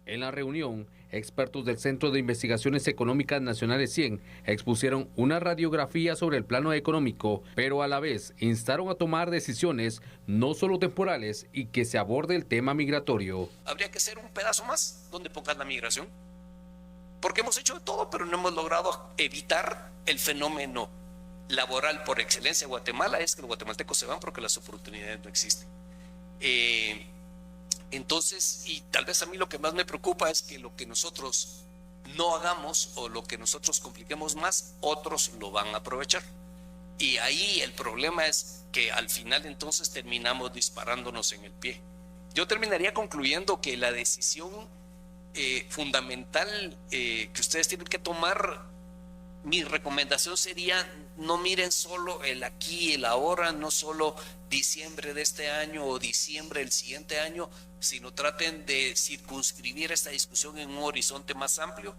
En la reunión, expertos del Centro de Investigaciones Económicas Nacionales CIEN expusieron una radiografía sobre el plano económico, pero a la vez instaron a tomar decisiones no solo temporales y que se aborde el tema migratorio. Habría que hacer un pedazo más donde pongas la migración, porque hemos hecho de todo, pero no hemos logrado evitar el fenómeno laboral por excelencia de Guatemala. Es que los guatemaltecos se van porque las oportunidades no existen. Entonces, y tal vez a mí lo que más me preocupa es que lo que nosotros no hagamos o lo que nosotros compliquemos más, otros lo van a aprovechar. Y ahí el problema es que al final entonces terminamos disparándonos en el pie. Yo terminaría concluyendo que la decisión fundamental que ustedes tienen que tomar, mi recomendación sería: no miren solo el aquí y el ahora, no solo diciembre de este año o diciembre del siguiente año, sino traten de circunscribir esta discusión en un horizonte más amplio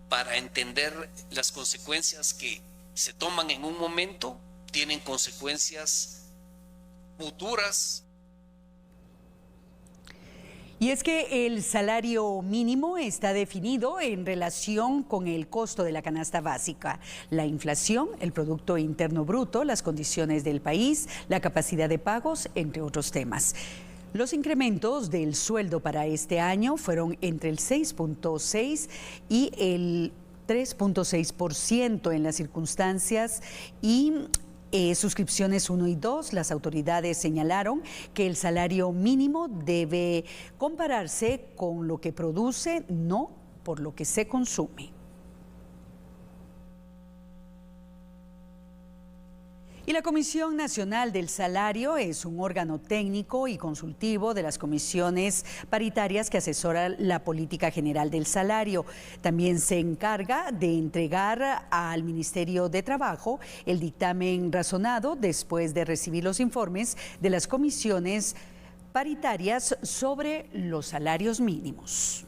para entender las consecuencias que se toman en un momento, tienen consecuencias futuras. Y es que el salario mínimo está definido en relación con el costo de la canasta básica, la inflación, el Producto Interno Bruto, las condiciones del país, la capacidad de pagos, entre otros temas. Los incrementos del sueldo para este año fueron entre el 6.6 y el 3.6% en las circunstancias y suscripciones 1 y 2, las autoridades señalaron que el salario mínimo debe compararse con lo que produce, no por lo que se consume. Y la Comisión Nacional del Salario es un órgano técnico y consultivo de las comisiones paritarias que asesoran la política general del salario. También se encarga de entregar al Ministerio de Trabajo el dictamen razonado después de recibir los informes de las comisiones paritarias sobre los salarios mínimos.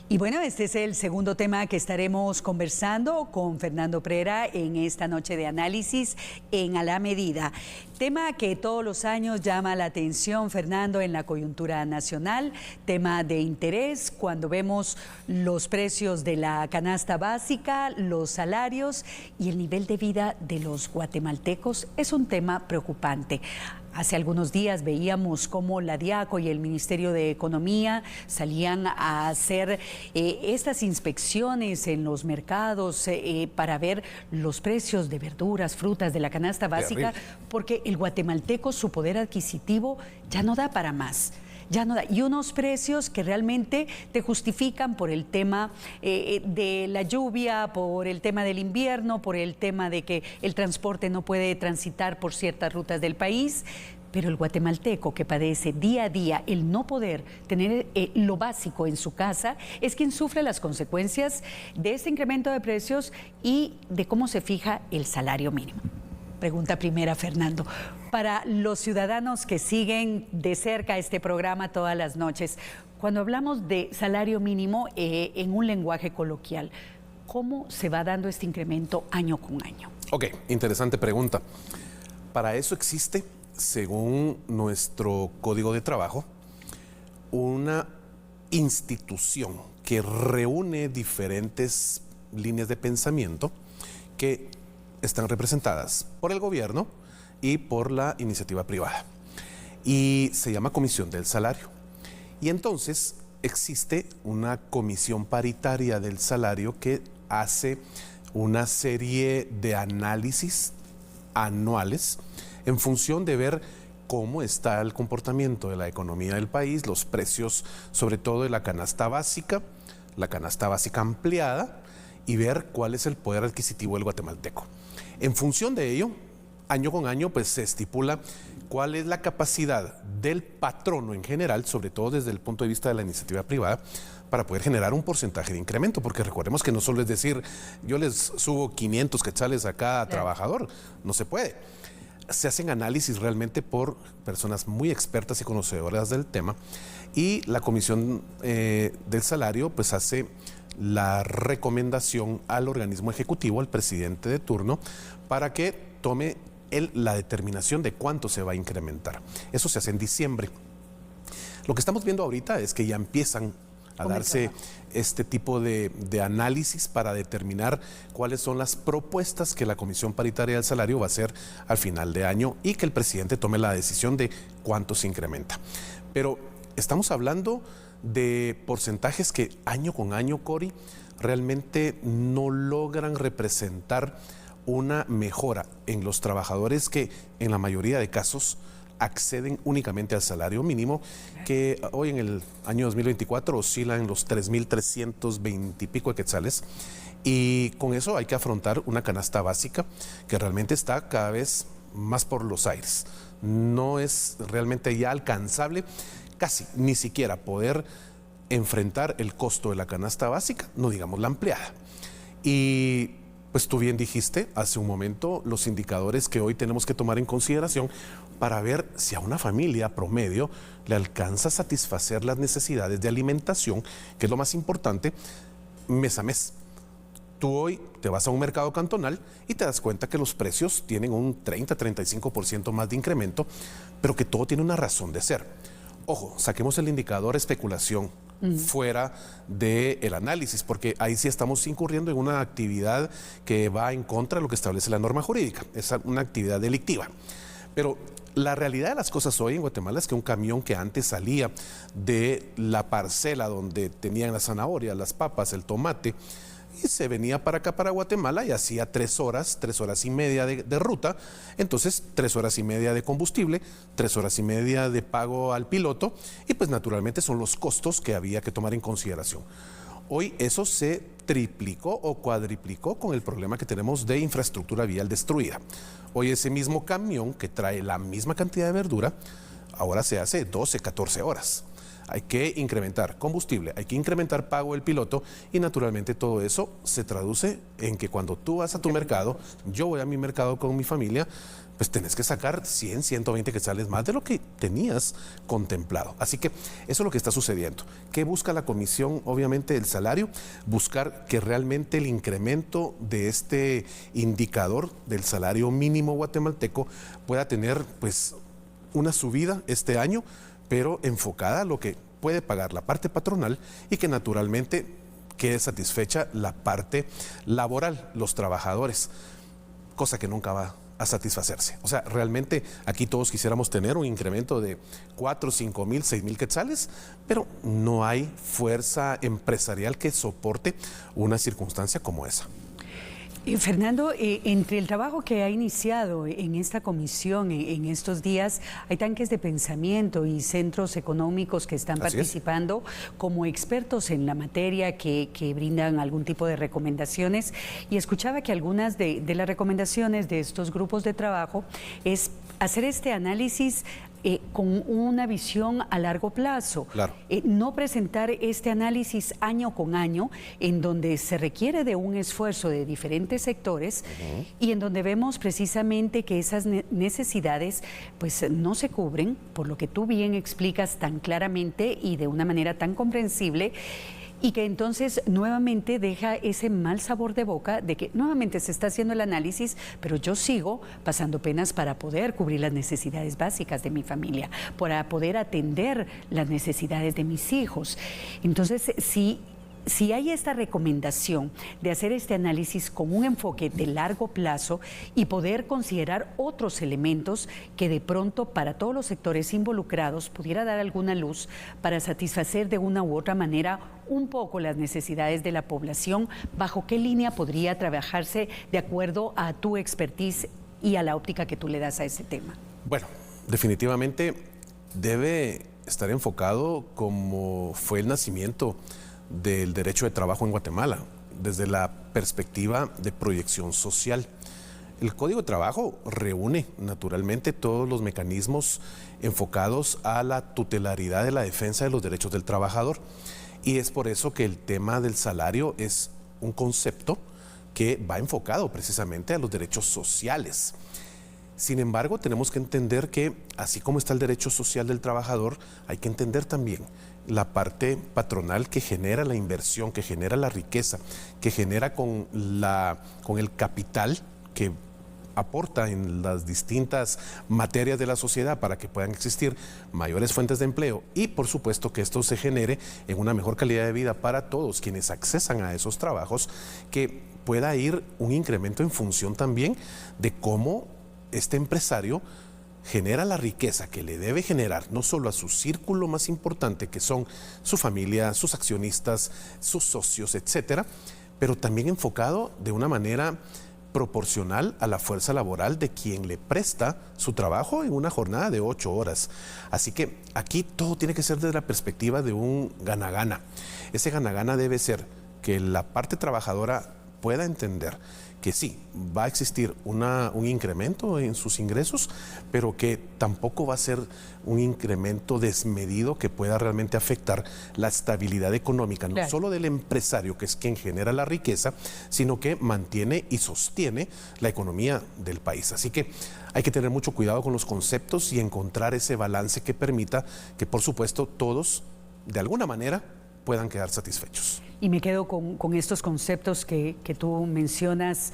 Y bueno, este es el segundo tema que estaremos conversando con Fernando Prera en esta noche de análisis en A la Medida. Tema que todos los años llama la atención, Fernando, en la coyuntura nacional, tema de interés cuando vemos los precios de la canasta básica, los salarios y el nivel de vida de los guatemaltecos es un tema preocupante. Hace algunos días veíamos cómo la DIACO y el Ministerio de Economía salían a hacer estas inspecciones en los mercados para ver los precios de verduras, frutas de la canasta básica, porque el guatemalteco, su poder adquisitivo ya no da para más. Ya no da. Y unos precios que realmente te justifican por el tema de la lluvia, por el tema del invierno, por el tema de que el transporte no puede transitar por ciertas rutas del país. Pero el guatemalteco que padece día a día el no poder tener lo básico en su casa es quien sufre las consecuencias de este incremento de precios y de cómo se fija el salario mínimo. Pregunta primera, Fernando. Para los ciudadanos que siguen de cerca este programa todas las noches, cuando hablamos de salario mínimo en un lenguaje coloquial, ¿cómo se va dando este incremento año con año? Ok, interesante pregunta. Para eso existe, según nuestro Código de Trabajo, una institución que reúne diferentes líneas de pensamiento que están representadas por el gobierno y por la iniciativa privada. Y se llama Comisión del Salario. Y entonces existe una comisión paritaria del salario que hace una serie de análisis anuales en función de ver cómo está el comportamiento de la economía del país, los precios sobre todo de la canasta básica ampliada y ver cuál es el poder adquisitivo del guatemalteco. En función de ello, año con año, pues se estipula cuál es la capacidad del patrono en general, sobre todo desde el punto de vista de la iniciativa privada, para poder generar un porcentaje de incremento, porque recordemos que no solo es decir, yo les subo 500 quetzales a cada trabajador, no se puede. Se hacen análisis realmente por personas muy expertas y conocedoras del tema, y la Comisión del Salario pues hace la recomendación al organismo ejecutivo, al presidente de turno, para que tome la determinación de cuánto se va a incrementar. Eso se hace en diciembre. Lo que estamos viendo ahorita es que ya empiezan a darse este tipo de análisis para determinar cuáles son las propuestas que la Comisión Paritaria del Salario va a hacer al final de año y que el presidente tome la decisión de cuánto se incrementa. Pero estamos hablando de porcentajes que año con año, Cori, realmente no logran representar una mejora en los trabajadores que en la mayoría de casos acceden únicamente al salario mínimo, que hoy en el año 2024 oscila en los 3.320 y pico de quetzales, y con eso hay que afrontar una canasta básica que realmente está cada vez más por los aires. No es realmente ya alcanzable, casi ni siquiera poder enfrentar el costo de la canasta básica, no digamos la ampliada. Y pues tú bien dijiste hace un momento los indicadores que hoy tenemos que tomar en consideración para ver si a una familia promedio le alcanza a satisfacer las necesidades de alimentación, que es lo más importante, mes a mes. Tú hoy te vas a un mercado cantonal y te das cuenta que los precios tienen un 30-35% más de incremento, pero que todo tiene una razón de ser. Ojo, saquemos el indicador especulación fuera del análisis, porque ahí sí estamos incurriendo en una actividad que va en contra de lo que establece la norma jurídica. Es una actividad delictiva. Pero la realidad de las cosas hoy en Guatemala es que un camión que antes salía de la parcela donde tenían la zanahoria, las papas, el tomate, y se venía para acá, para Guatemala, y hacía 3 horas y media de ruta. Entonces 3 horas y media de combustible, 3 horas y media de pago al piloto, y pues naturalmente son los costos que había que tomar en consideración. Hoy eso se triplicó o cuadriplicó con el problema que tenemos de infraestructura vial destruida. Hoy ese mismo camión que trae la misma cantidad de verdura, ahora se hace 12, 14 horas. Hay que incrementar combustible, hay que incrementar pago del piloto, y naturalmente todo eso se traduce en que cuando tú vas a tu mercado, yo voy a mi mercado con mi familia, pues tenés que sacar 100, 120 quetzales más de lo que tenías contemplado. Así que eso es lo que está sucediendo. ¿Qué busca la Comisión, obviamente, del salario? Buscar que realmente el incremento de este indicador del salario mínimo guatemalteco pueda tener pues una subida este año, pero enfocada a lo que puede pagar la parte patronal y que naturalmente quede satisfecha la parte laboral, los trabajadores, cosa que nunca va a satisfacerse. O sea, realmente aquí todos quisiéramos tener un incremento de 4, 5 mil, 6 mil quetzales, pero no hay fuerza empresarial que soporte una circunstancia como esa. Fernando, entre el trabajo que ha iniciado en esta comisión en estos días, hay tanques de pensamiento y centros económicos que están participando como expertos en la materia que brindan algún tipo de recomendaciones, y escuchaba que algunas de las recomendaciones de estos grupos de trabajo es hacer este análisis con una visión a largo plazo. Claro. No presentar este análisis año con año, en donde se requiere de un esfuerzo de diferentes sectores y en donde vemos precisamente que esas necesidades pues no se cubren, por lo que tú bien explicas tan claramente y de una manera tan comprensible, y que entonces nuevamente deja ese mal sabor de boca de que nuevamente se está haciendo el análisis, pero yo sigo pasando penas para poder cubrir las necesidades básicas de mi familia, para poder atender las necesidades de mis hijos. Entonces, si hay esta recomendación de hacer este análisis con un enfoque de largo plazo y poder considerar otros elementos que de pronto para todos los sectores involucrados pudiera dar alguna luz para satisfacer de una u otra manera un poco las necesidades de la población, ¿bajo qué línea podría trabajarse de acuerdo a tu expertise y a la óptica que tú le das a ese tema? Bueno, definitivamente debe estar enfocado como fue el nacimiento del derecho de trabajo en Guatemala, desde la perspectiva de proyección social. El Código de Trabajo reúne naturalmente todos los mecanismos enfocados a la tutelaridad de la defensa de los derechos del trabajador, y es por eso que el tema del salario es un concepto que va enfocado precisamente a los derechos sociales. Sin embargo, tenemos que entender que así como está el derecho social del trabajador, hay que entender también la parte patronal que genera la inversión, que genera la riqueza, que genera con el capital que aporta en las distintas materias de la sociedad para que puedan existir mayores fuentes de empleo y por supuesto que esto se genere en una mejor calidad de vida para todos quienes accesan a esos trabajos, que pueda ir un incremento en función también de cómo este empresario genera la riqueza que le debe generar no solo a su círculo más importante, que son su familia, sus accionistas, sus socios, etcétera, pero también enfocado de una manera proporcional a la fuerza laboral de quien le presta su trabajo en una jornada de 8 horas. Así que aquí todo tiene que ser desde la perspectiva de un gana-gana. Ese gana-gana debe ser que la parte trabajadora pueda entender que sí, va a existir un incremento en sus ingresos, pero que tampoco va a ser un incremento desmedido que pueda realmente afectar la estabilidad económica, no solo del empresario, que es quien genera la riqueza, sino que mantiene y sostiene la economía del país. Así que hay que tener mucho cuidado con los conceptos y encontrar ese balance que permita que, por supuesto, todos, de alguna manera, puedan quedar satisfechos. Y me quedo con estos conceptos que tú mencionas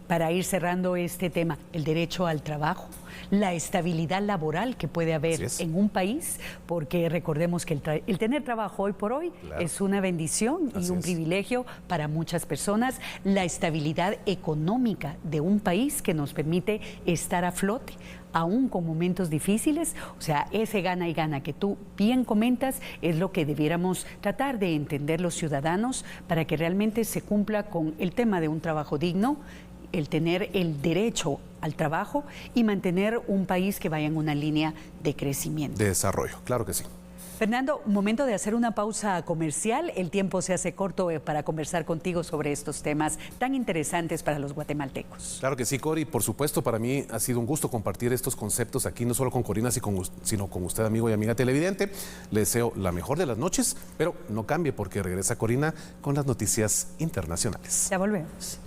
para ir cerrando este tema: el derecho al trabajo, la estabilidad laboral que puede haber en un país, porque recordemos que el tener trabajo hoy por hoy es una bendición y un privilegio para muchas personas. La estabilidad económica de un país que nos permite estar a flote, aún con momentos difíciles. O sea, ese gana y gana que tú bien comentas es lo que debiéramos tratar de entender los ciudadanos para que realmente se cumpla con el tema de un trabajo digno, el tener el derecho al trabajo y mantener un país que vaya en una línea de crecimiento. De desarrollo, claro que sí. Fernando, momento de hacer una pausa comercial. El tiempo se hace corto para conversar contigo sobre estos temas tan interesantes para los guatemaltecos. Claro que sí, Cori. Por supuesto, para mí ha sido un gusto compartir estos conceptos aquí, no solo con Corina, sino con usted, amigo y amiga televidente. Le deseo la mejor de las noches, pero no cambie porque regresa Corina con las noticias internacionales. Ya volvemos.